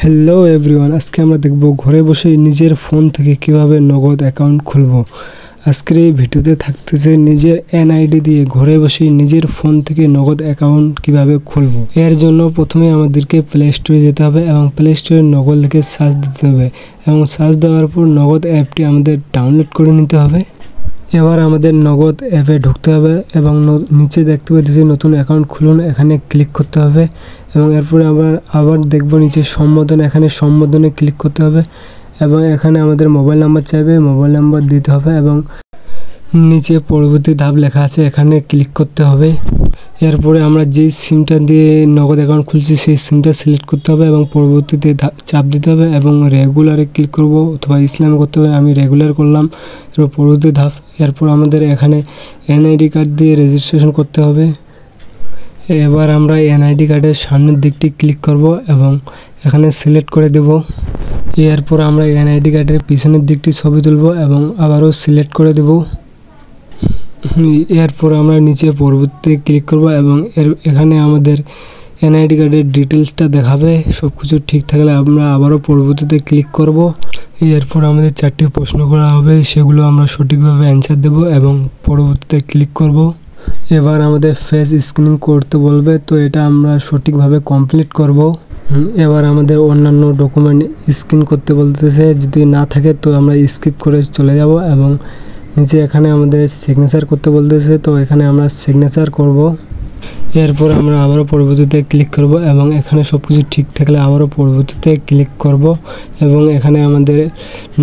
Hello everyone, আজকে আমরা দেখব ঘরে বসে নিজের ফোন থেকে কিভাবে নগদ অ্যাকাউন্ট খুলব। আজকের এই ভিডিওতে থাকতেছে নিজের এনআইডি দিয়ে ঘরে বসে নিজের ফোন থেকে নগদ অ্যাকাউন্ট কিভাবে খুলব। এর জন্য প্রথমে আমাদেরকে প্লে স্টোরে যেতে হবে এবং প্লে স্টোরে নগদ লিখে সার্চ দিতে হবে এবং সার্চ দেওয়ার পর নগদ অ্যাপটি আমাদের ডাউনলোড করে নিতে হবে। এবার আমাদের নগদ অ্যাপে ঢুকতে হবে এবং নিচে দেখতে পাচ্ছি নতুন অ্যাকাউন্ট খুলুন, এখানে ক্লিক করতে হবে এবং এরপরে আবার দেখব নিচে সম্বোধন, এখানে সম্বোধনে ক্লিক করতে হবে এবং এখানে আমাদের মোবাইল নাম্বার চাইবে, মোবাইল নাম্বার দিতে হবে এবং নিচে পরবর্তী ধাপ লেখা আছে, এখানে ক্লিক করতে হবে। এরপরে আমরা যেই সিমটা দিয়ে নগদ অ্যাকাউন্ট খুলছি সেই সিমটা সিলেক্ট করতে হবে এবং পরবর্তীতে চাপ দিতে হবে এবং রেগুলারে ক্লিক করব অথবা ইসলামে করতে হবে। আমি রেগুলার করলাম। এরপর পরবর্তী ধাপ, এরপর আমাদের এখানে এনআইডি কার্ড দিয়ে রেজিস্ট্রেশন করতে হবে। এবার আমরা এনআইডি কার্ডের সামনের দিকটি ক্লিক করব এবং এখানে সিলেক্ট করে দেব। এরপর আমরা এনআইডি কার্ডের পিছনের দিকটি ছবি তুলব এবং আবারও সিলেক্ট করে দেব। এরপর আমরা নিচে পরবর্তীতে ক্লিক করব এবং এখানে আমাদের এনআইডি কার্ডের ডিটেলসটা দেখাবে। সব কিছু ঠিক থাকলে আমরা আবারও পরবর্তীতে ক্লিক করব। এরপর আমাদের 4টি প্রশ্ন করা হবে, সেগুলো আমরা সঠিকভাবে অ্যান্সার দেব এবং পরবর্তীতে ক্লিক করব। এবার আমাদের ফেস স্ক্যানিং করতে বলবে, তো এটা আমরা সঠিকভাবে কমপ্লিট করব। এবার আমাদের অন্যান্য ডকুমেন্ট স্ক্যান করতে বলতেছে, যদি না থাকে তো আমরা স্কিপ করে চলে যাব এবং নিচে এখানে আমাদের সিগনেচার করতে বলতেছে, তো এখানে আমরা সিগনেচার করব। এরপর আমরা আবারও পরবর্তীতে ক্লিক করব এবং এখানে সব কিছু ঠিক থাকলে আবারও পরবর্তীতে ক্লিক করব এবং এখানে আমাদের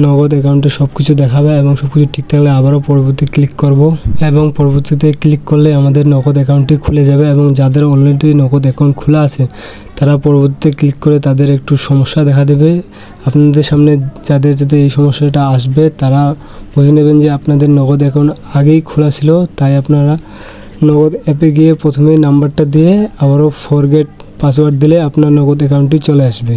নগদ অ্যাকাউন্টে সব কিছু দেখাবে এবং সব কিছু ঠিক থাকলে আবারও পরবর্তী ক্লিক করব এবং পরবর্তীতে ক্লিক করলে আমাদের নগদ অ্যাকাউন্টটি খুলে যাবে এবং যাদের অলরেডি নগদ অ্যাকাউন্ট খোলা আছে তারা পরবর্তীতে ক্লিক করে তাদের একটু সমস্যা দেখা দেবে। আপনাদের সামনে যাদের এই সমস্যাটা আসবে তারা বুঝে নেবেন যে আপনাদের নগদ অ্যাকাউন্ট আগেই খোলা ছিল, তাই আপনারা নগদ অ্যাপে গিয়ে প্রথমে নাম্বারটা দিয়ে আবারও ফরগেট পাসওয়ার্ড দিলে আপনার নগদ অ্যাকাউন্টটি চলে আসবে।